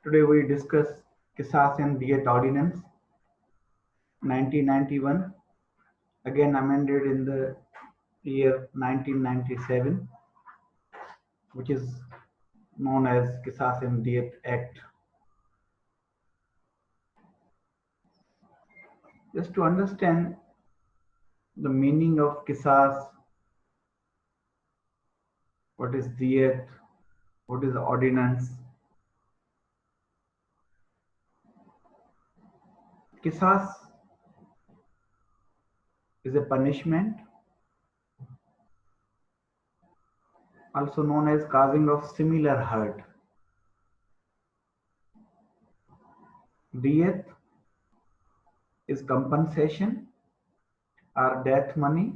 Today we discuss Qisas and Diyat Ordinance 1991, again amended in the year 1997, which is known as Qisas and Diyat Act. Just to understand the meaning of Qisas, what is Diyat, what is Ordinance. Qisas is a punishment, also known as causing of similar hurt. Diyat is compensation or death money.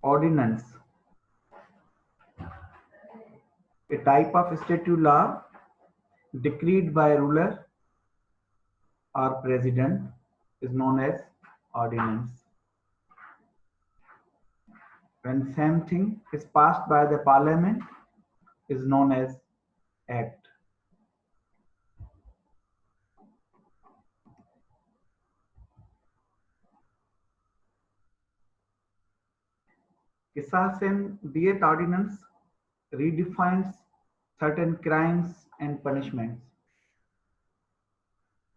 Ordinance, a type of statute law decreed by ruler or president, is known as ordinance. When same thing is passed by the parliament, is known as act. Qisas and Diyat ordinance redefines certain crimes and punishments.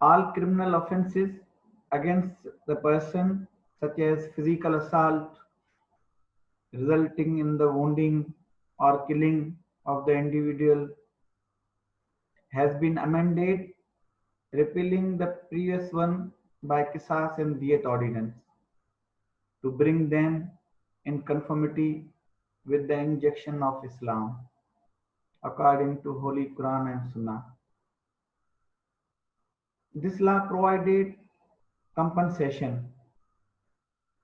All criminal offences against the person, such as physical assault resulting in the wounding or killing of the individual, has been amended, repealing the previous one by Qisas and Diyat ordinance to bring them in conformity with the injunction of Islam according to Holy Quran and Sunnah. This law provided compensation,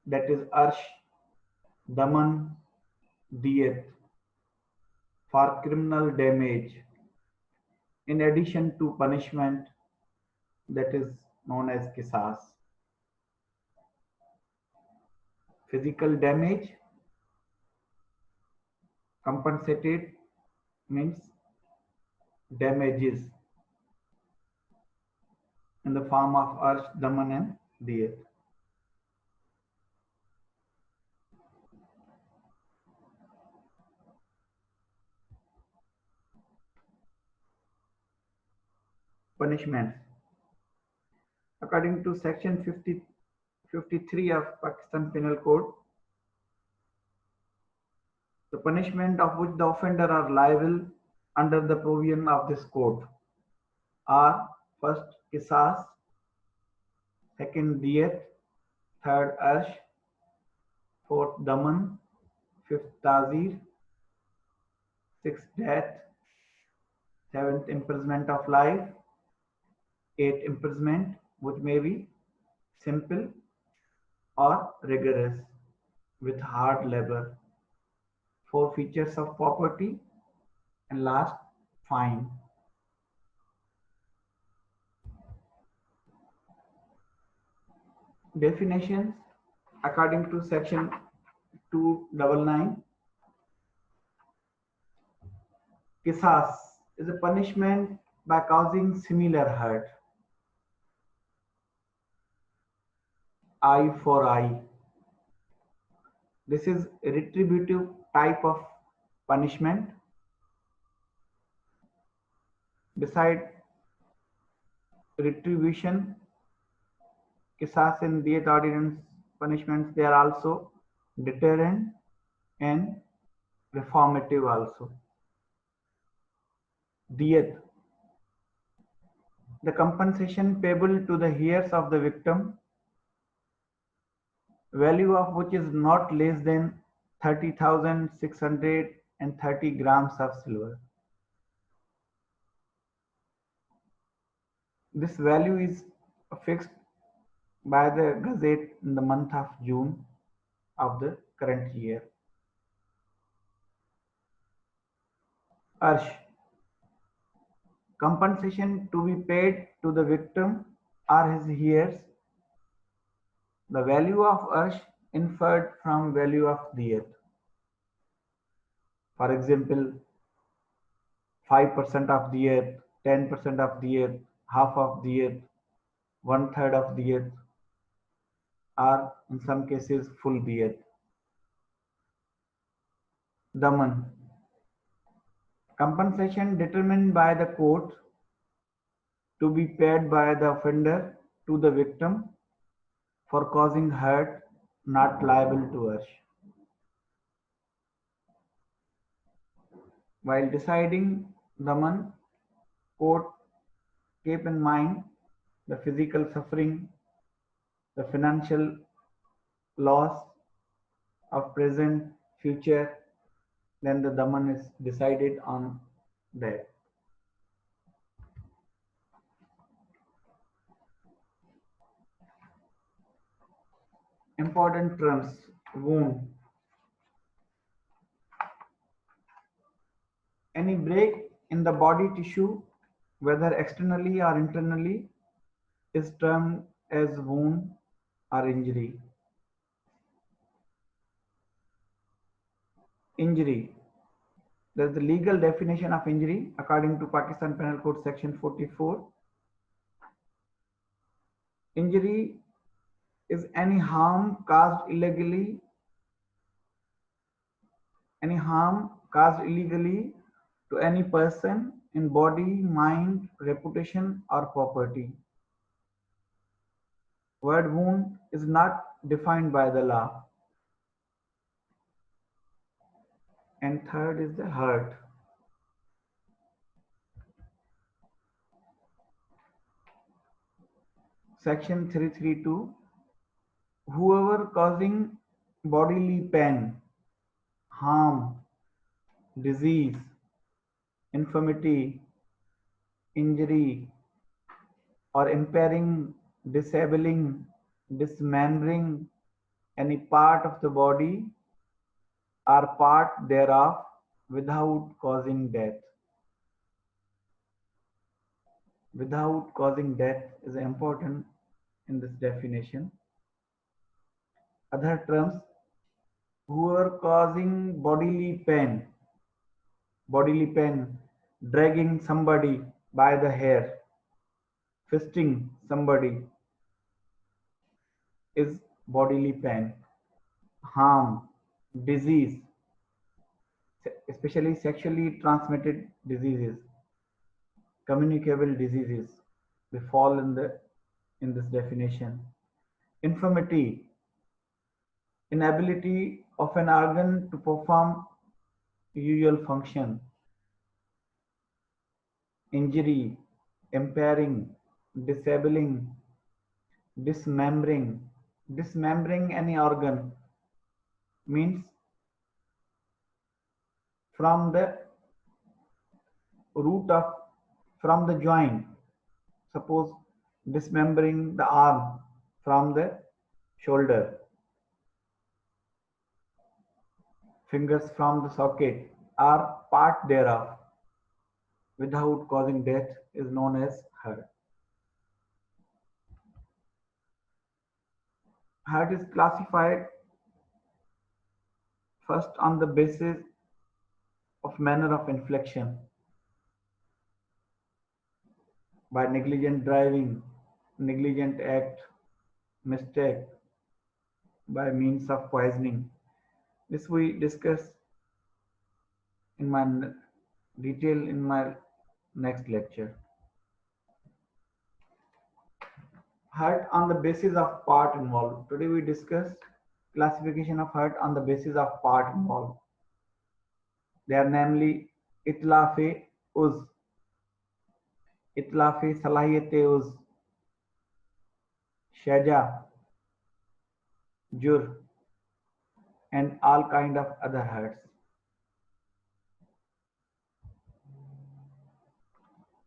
that is arsh, daman, diyat, for criminal damage, in addition to punishment, that is known as qisas. Physical damage compensated means damages in the form of arsh, daman and diyat. Punishments. According to section 53 of Pakistan Penal Code, the punishment of which the offender are liable under the provision of this code are: first qisas, second diyat, third arsh, fourth daman, fifth tazir, sixth death, seventh imprisonment of life, eighth imprisonment, which may be simple or rigorous with hard labor, forfeitures of property, and last, fine. Definitions. According to section 299, qisas is a punishment by causing similar hurt. Eye for eye. This is a retributive type of punishment. Beside retribution, qisas and diyat ordinance punishments, they are also deterrent and reformative also. Diyat, the compensation payable to the heirs of the victim, value of which is not less than 30,630 grams of silver. This value is fixed by the Gazette in the month of June of the current year. Arsh, compensation to be paid to the victim or his heirs. The value of arsh inferred from value of diyat. For example, 5% of the earth, 10% of the earth, half of the earth, one third of the earth, or in some cases full the earth. Daman. Compensation determined by the court to be paid by the offender to the victim for causing hurt not liable to us. While deciding Daman, court keep in mind the physical suffering, the financial loss of present, future, then the Daman is decided on that. Important terms: wound. Any break in the body tissue, whether externally or internally, is termed as wound or injury. Injury. There's the legal definition of injury according to Pakistan Penal Code section 44. Injury is any harm caused illegally to any person in body, mind, reputation, or property. Word wound is not defined by the law. And third is the hurt. Section 332. Whoever causing bodily pain, harm, disease, infirmity, injury, or impairing, disabling, dismembering any part of the body or part thereof without causing death. Without causing death is important in this definition. Other terms: whoever causing bodily pain, dragging somebody by the hair, fisting somebody is bodily pain. Harm, disease, especially sexually transmitted diseases, communicable diseases, they fall in this definition. Infirmity, inability of an organ to perform usual function. Injury, impairing, disabling, dismembering. Dismembering any organ means from the from the joint. Suppose dismembering the arm from the shoulder, fingers from the socket, or part thereof without causing death is known as hurt. Hurt is classified first on the basis of manner of infliction: by negligent driving, negligent act, mistake, by means of poisoning. This we discuss in my detail in my next lecture. Hurt on the basis of part involved. Today we discuss classification of hurt on the basis of part involved. They are namely itlaf-e uz, itlaf-e salahiyat-e uz, shaja, jur, and all kind of other hurts.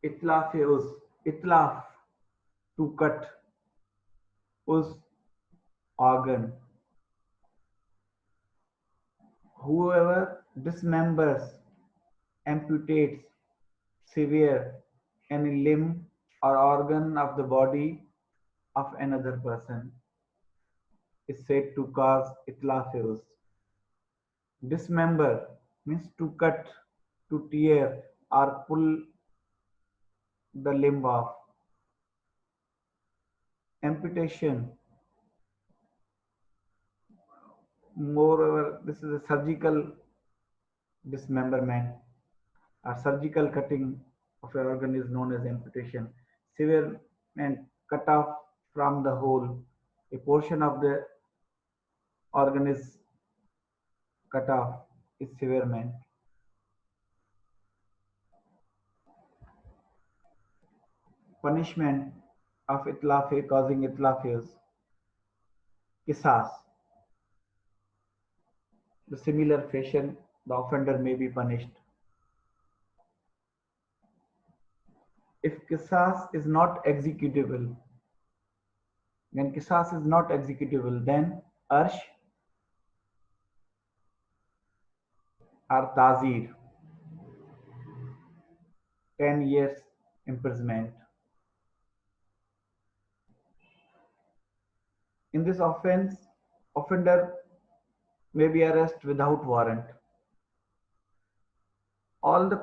Itlaf-e uz, itlaf, to cut, uz, organ. Whoever dismembers, amputates, sever any limb or organ of the body of another person is said to cause itlaf-e uz. Dismember means to cut, to tear, or pull the limb off. Amputation. Moreover, this is a surgical dismemberment or surgical cutting of an organ is known as amputation. Severe and cut off from the whole. A portion of the organ is cut off is severement. Punishment of itlafe causing itlafes. Qisas. The similar fashion, the offender may be punished. If qisas is not executable, when qisas is not executable, then arsh or tazir, 10 years imprisonment. In this offense, offender may be arrested without warrant. All the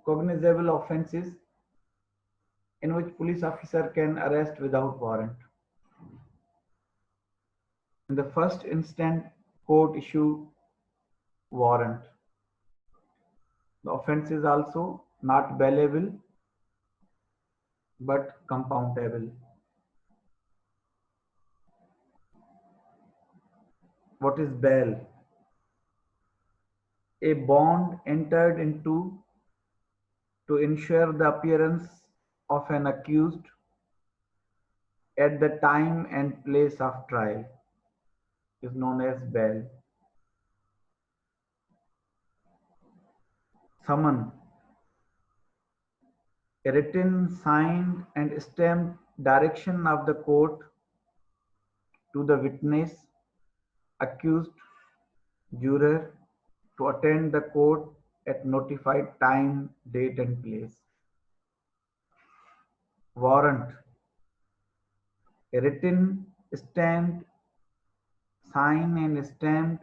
cognizable offenses in which police officer can arrest without warrant. In the first instance, court issue warrant. The offense is also not bailable but compoundable. What is bail? A bond entered into to ensure the appearance of an accused at the time and place of trial is known as bail. Summon. A written, signed and stamped direction of the court to the witness, accused, juror to attend the court at notified time, date and place. Warrant. A written, stamped, signed and stamped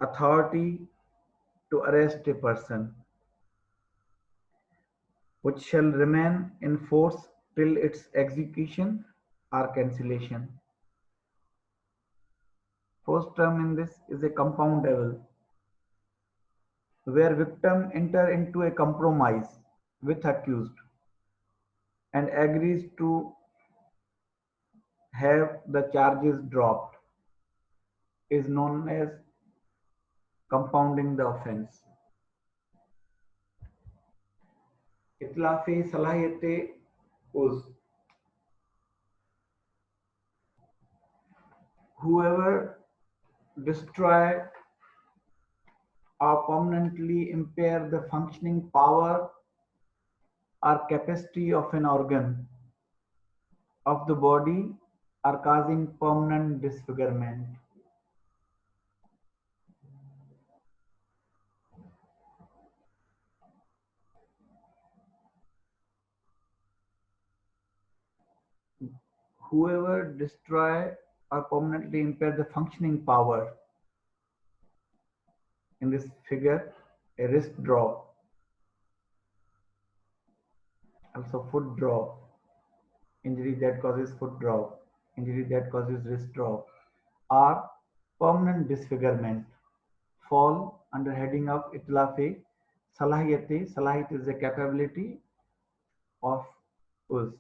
authority to arrest a person, which shall remain in force till its execution or cancellation. First term in this is a compoundable, where victim enter into a compromise with accused and agrees to have the charges dropped, is known as compounding the offense. इतलाफे सलाहियते उज. Whoever destroy or permanently impair the functioning power or capacity of an organ of the body or causing permanent disfigurement. Whoever destroy or permanently impair the functioning power, in this figure, a wrist drop, also foot drop, injury that causes foot drop, injury that causes wrist drop, or permanent disfigurement, fall under heading of itlafe salahiyate. Salahiyat is the capability of us.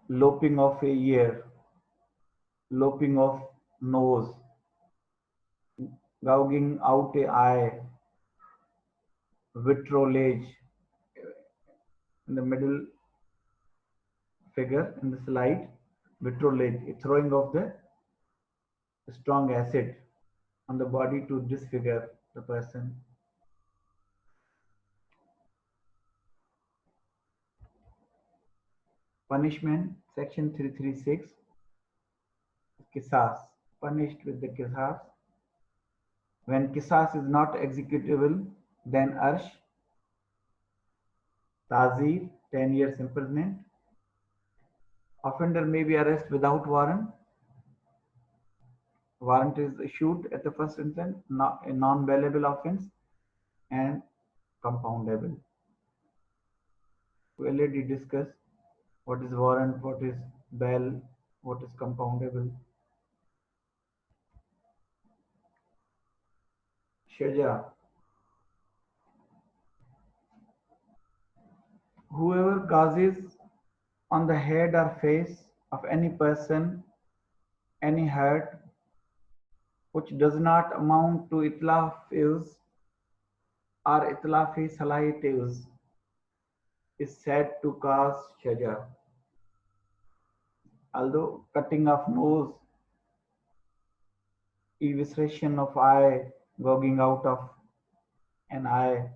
Lopping of a ear, lopping of nose, gouging out a eye, vitrolage. In the middle figure in the slide, vitrolage, a throwing of the strong acid on the body to disfigure the person. Punishment, section 336, qisas, punished with the qisas. When qisas is not executable, then arsh, tazir, 10 years imprisonment. Offender may be arrested without warrant. warrant is issued at the first instance, a non-bailable offense, and compoundable. We already discussed what is warrant, what is bail, what is compoundable. Shaja. Whoever causes on the head or face of any person any hurt which does not amount to itlaf use or itlaf salayat use is said to cause shaja. Although cutting of nose, evisceration of eye, gouging out of an eye,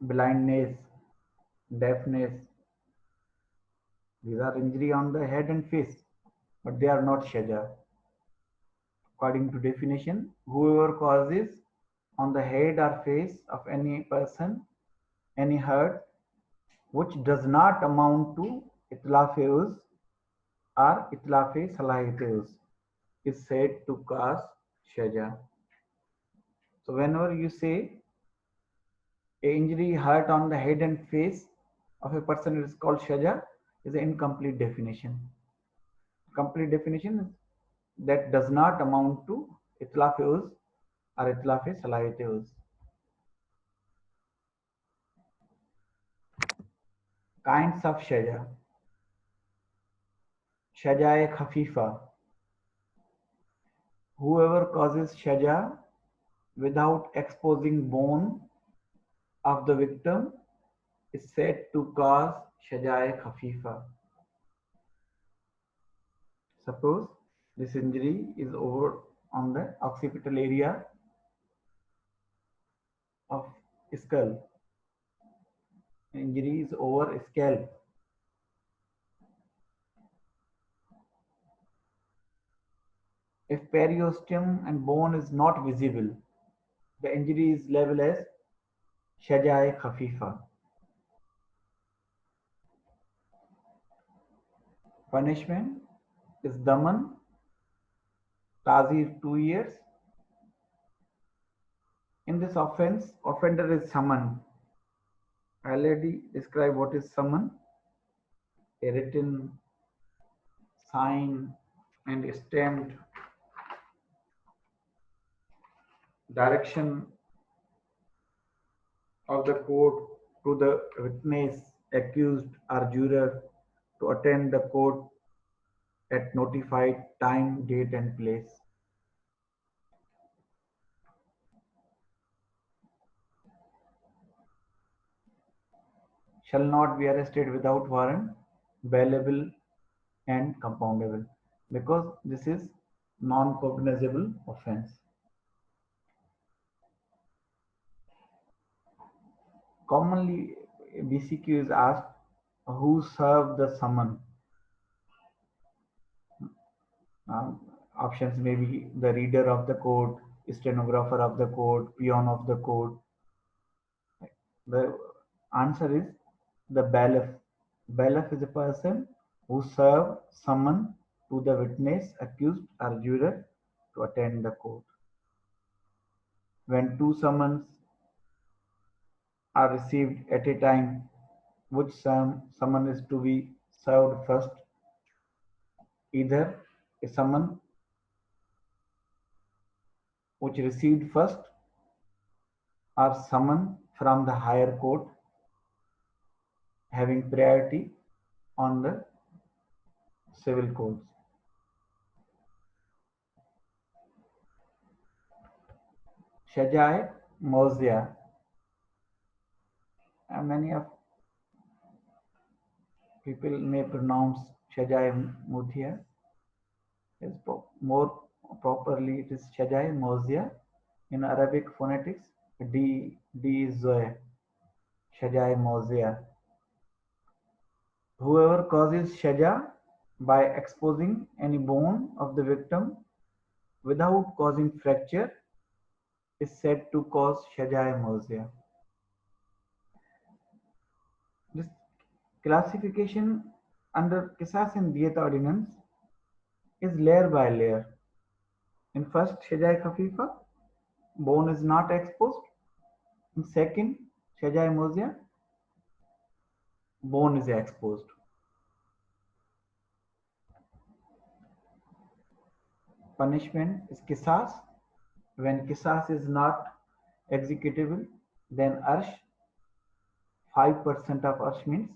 blindness, deafness, these are injury on the head and face, but they are not shaja. According to definition, whoever causes on the head or face of any person any hurt which does not amount to itlaf use or itlaf salahiyat use is said to cause shaja. So whenever you say a injury hurt on the head and face of a person is called shaja is an incomplete definition. Complete definition is that does not amount to itlaf use or itlaf salahiyat use. Kinds of shaja. Shaja khafifa. Whoever causes shaja without exposing bone of the victim is said to cause shaja khafifa. Suppose this injury is over on the occipital area of skull. Injury is over scalp. If periosteum and bone is not visible, the injury is labeled as shaja khafifa. Punishment is daman, tazir 2 years. In this offense, offender is summoned. I already described what is summon. A written sign and stamped direction of the court to the witness, accused, or juror to attend the court at notified time, date, and place. Shall not be arrested without warrant, bailable, and compoundable, because this is non-cognizable offense. Commonly, BCQ is asked who served the summon. Options may be the reader of the court, stenographer of the court, peon of the court. The answer is the bailiff. Bailiff is a person who served summon to the witness, accused, or juror to attend the court. When two summons are received at a time, which summon is to be served first? Either a summon which received first or summon from the higher court having priority on the civil courts. Shajae Mozia. Many of people may pronounce Shajae Muthia. More properly, it is Shajae Mozia. In Arabic phonetics, D is Zoe. Shajae Mozia. Whoever causes shaja by exposing any bone of the victim without causing fracture is said to cause shaja mozia. This Classification under Qisas and Diyat ordinance is layer by layer. In first, Shajai Khafifa, bone is not exposed. In second, Shajai Muzia, bone is exposed. Punishment is Qisas. When Qisas is not executable, then Arsh, 5% of Arsh means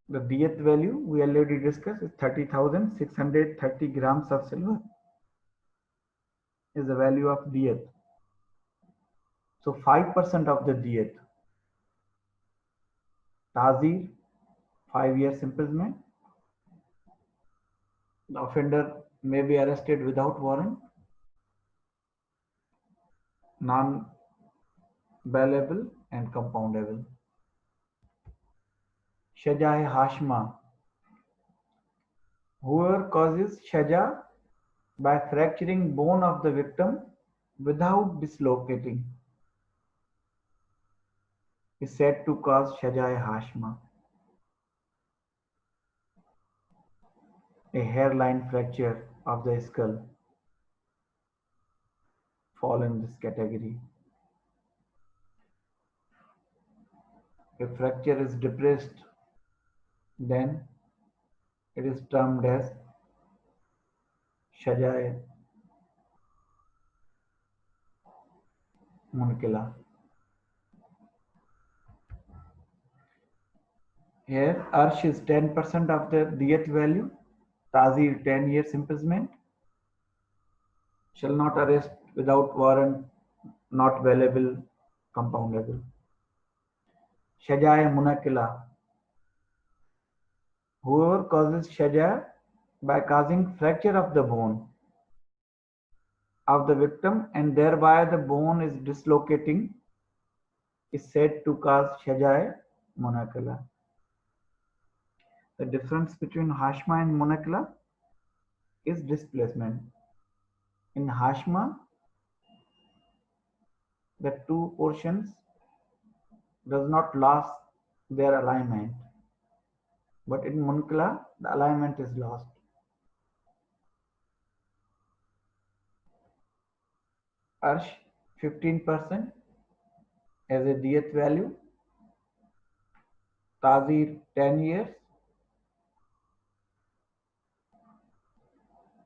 the Diyat value we already discussed is 30,630 grams of silver is the value of Diyat. So 5% of the Diyat. Tazir, 5 years imprisonment. The offender may be arrested without warrant. Non-bailable and compoundable. Shajai Hashma. Whoever causes shaja by fracturing bone of the victim without dislocating is said to cause Shajai Hashma. A hairline fracture of the skull fall in this category. If fracture is depressed, then it is termed as Shajai Munkila. Here, Arsh is 10% of the Diyat value. Tazir, 10 years imprisonment. Shall not arrest without warrant, not bailable, compoundable. Shajai Munakila. Whoever causes shaja by causing fracture of the bone of the victim and thereby the bone is dislocating is said to cause Shajai Munakila. The difference between Hashma and Munakila is displacement. In Hashma, the two portions does not lose their alignment, but in Munakila, the alignment is lost. Arsh, 15% as a Diyat value. Tazir, 10 years.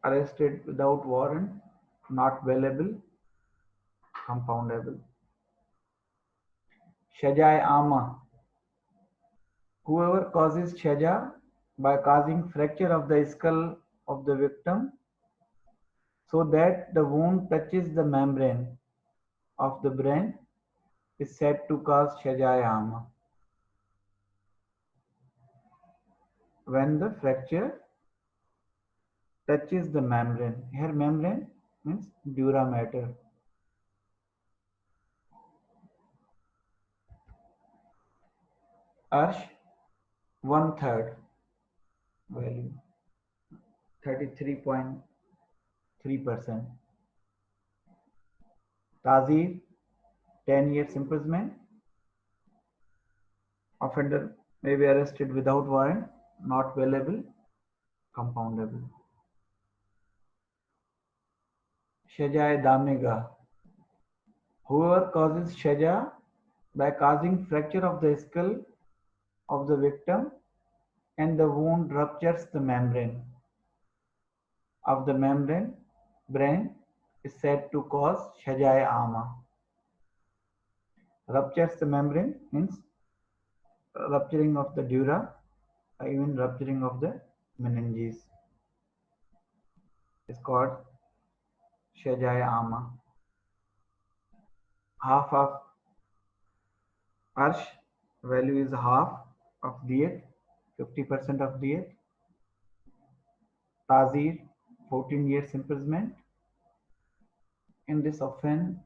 Arrested without warrant, not bailable, compoundable. Shajai Ama. Whoever causes shaja by causing fracture of the skull of the victim so that the wound touches the membrane of the brain is said to cause Shajai Ama. When the fracture touches the membrane, here membrane means dura mater. Arsh, 1/3 value, 33.3%. Tazir, 10 years imprisonment. Offender may be arrested without warrant, not bailable, compoundable. Shajai Damega. Whoever causes shaja by causing fracture of the skull of the victim and the wound ruptures the membrane of the membrane brain is said to cause Shajai Ama. Ruptures the membrane means rupturing of the dura, even rupturing of the meninges is called Shajai Ama. Half of Arsh value is half of Diyat, 50% of Diyat. Tazir, 14 years imprisonment. In this offense,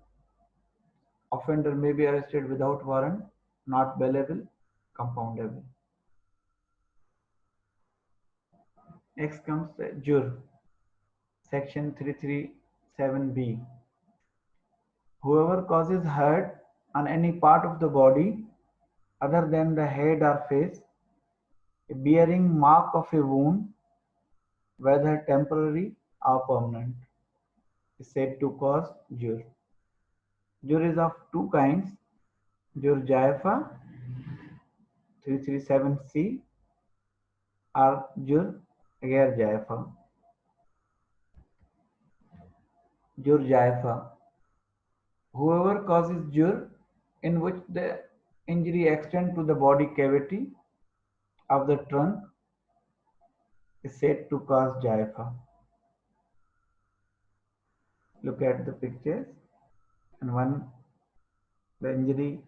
offender may be arrested without warrant, not bailable, compoundable. Next comes the Jur, section 337B. Whoever causes hurt on any part of the body other than the head or face, bearing mark of a wound, whether temporary or permanent, is said to cause jur. Jur is of two kinds, jur jaifa 337C or jur ghair jaifa. Jur jaifa. Whoever causes jur in which the injury extends to the body cavity of the trunk is said to cause jaifa. Look at the pictures, and one, the injury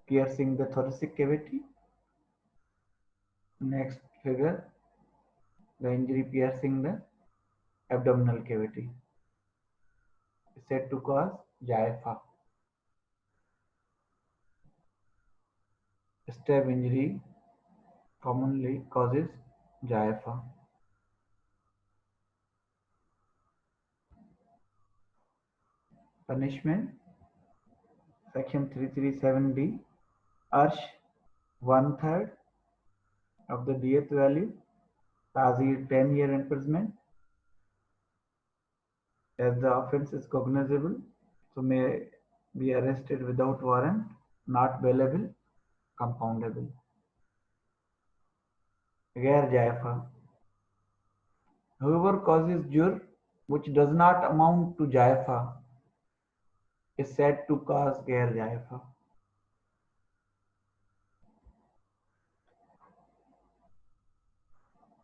piercing the thoracic cavity. Next figure, the injury piercing the abdominal cavity is said to cause jaifa. Stab injury commonly causes jaifa. Punishment, section 337D, arsh 1/3 of the diyat value, tazir 10-year imprisonment. As the offense is cognizable, so may be arrested without warrant, not bailable, compoundable. Ghair jaifa. Whoever causes jur which does not amount to jaifa is said to cause ghair jaifa.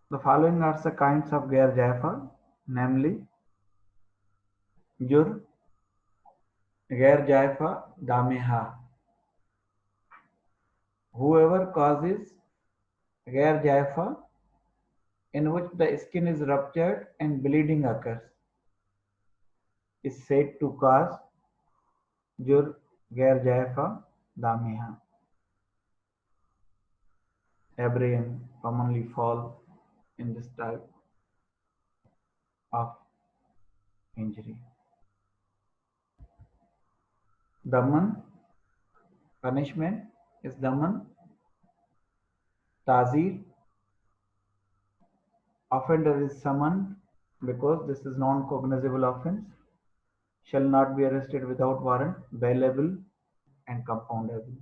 The following are the kinds of ghair jaifa, namely jur, ghair jaifa, dameha. Whoever causes ghair jaifa in which the skin is ruptured and bleeding occurs is said to cause jur, ghair jaifa, dameha. Abraham commonly fall in this type of injury. Daman, punishment is daman. Tazir, offender is summoned because this is non-cognizable offense, shall not be arrested without warrant, bailable and compoundable.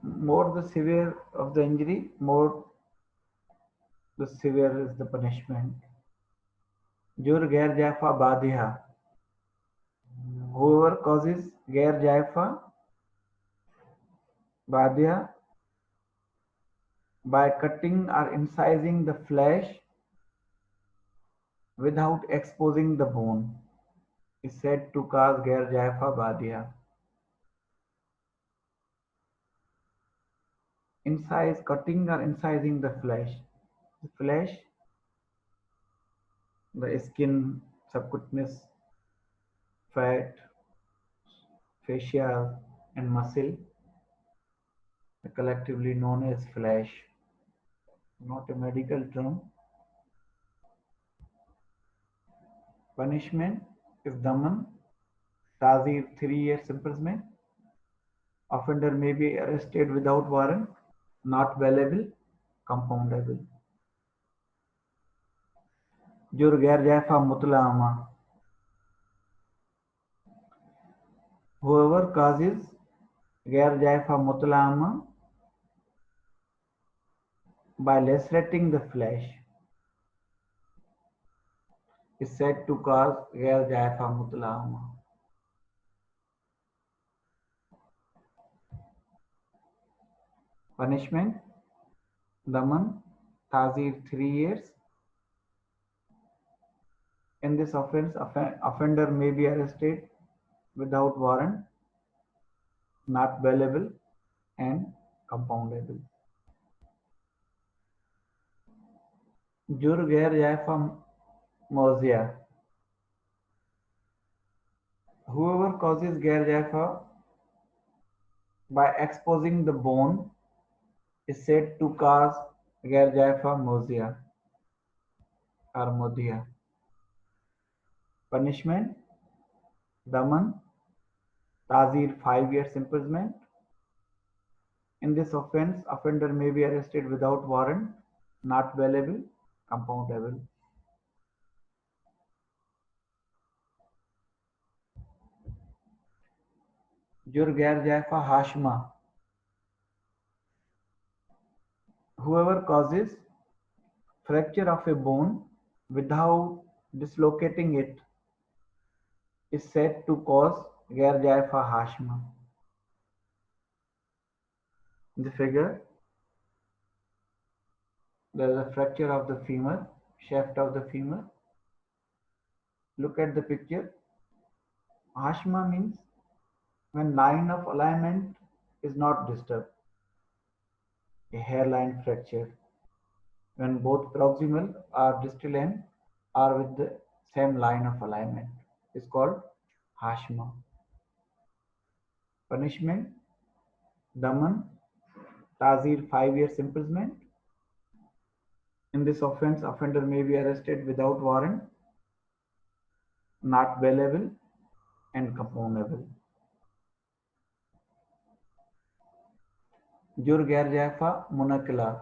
More the severe of the injury, more the severe is the punishment. Jur ghair jaifa badiha. Whoever causes ghair jaifa badiha by cutting or incising the flesh without exposing the bone is said to cause ghair jaifa badiha. Incise, cutting or incising the flesh. The flesh, the skin, subcutaneous fat, fascia and muscle, collectively known as flesh. Not a medical term. Punishment is daman, tazir 3 years imprisonment. Offender may be arrested without warrant, not bailable, compoundable. Jur ghair jaifa mutlama. Whoever causes ghair jaifa mutlama by lacerating the flesh is said to cause ghair jaifa mutlama. Punishment, daman, tazir 3 years. In this offense, offender may be arrested without warrant, not bailable and compoundable. Jur ghair jaifa mawzia. Whoever causes ghair jaifa by exposing the bone is said to cause ghair jaifa mawzia or modhiya. Punishment, daman, Tazir 5 years imprisonment. In this offense, offender may be arrested without warrant, not bailable, compoundable. Jur Gair Jaifa Hashma. Whoever causes fracture of a bone without dislocating it is said to cause Gair Jaifa Hashma. In the figure, there is a fracture of the femur, shaft of the femur. Look at the picture. Hashma means when line of alignment is not disturbed. A hairline fracture. When both proximal or distal end are with the same line of alignment is called Hashma. Punishment, Daman, Tazir 5 years imprisonment. In this offense, offender may be arrested without warrant, not bailable, and compoundable. Jur Gair Jaifa Munakila.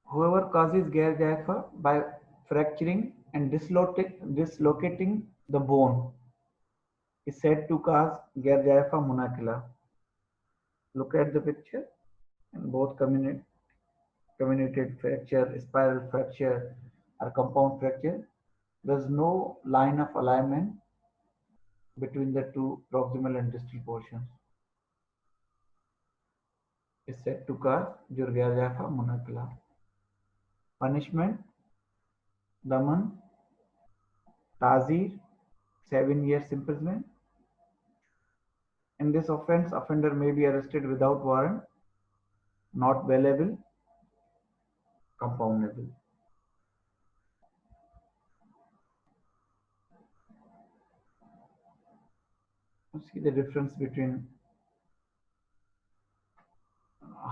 Whoever causes Gair Jaifa by fracturing and dislocating the bone is said to cause Gair Jaifa Munakila. Look at the picture. And both comminuted fracture, spiral fracture, or compound fracture. There is no line of alignment between the two proximal and distal portions. Is said to cause Jur Gair Jaifa Munakila. Punishment, Daman, Tazir, 7 years imprisonment. In this offense, offender may be arrested without warrant, not bailable, compoundable. You see the difference between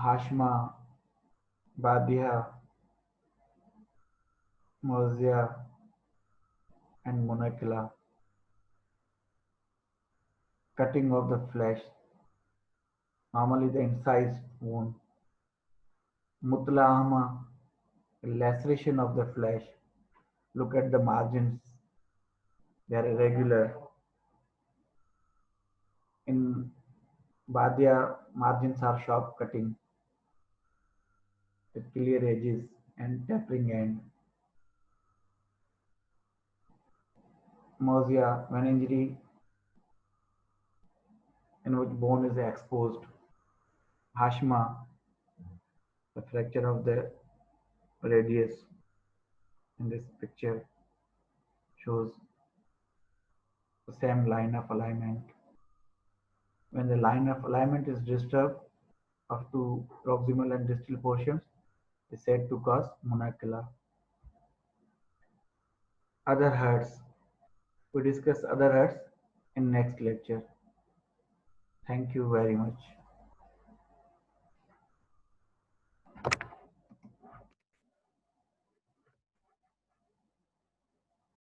Hashma, Badia, Morzia, and Munakila. Cutting of the flesh, normally the incised wound. Mutlahama, laceration of the flesh. Look at the margins, they are irregular. In Badia, margins are sharp cutting with clear edges and tapering end. Morzia, when injury in which bone is exposed. Hashma, the fracture of the radius in this picture shows the same line of alignment. When the line of alignment is disturbed of two proximal and distal portions, is said to cause Munakila. Other hurts. We discuss other hurts in next lecture. Thank you very much.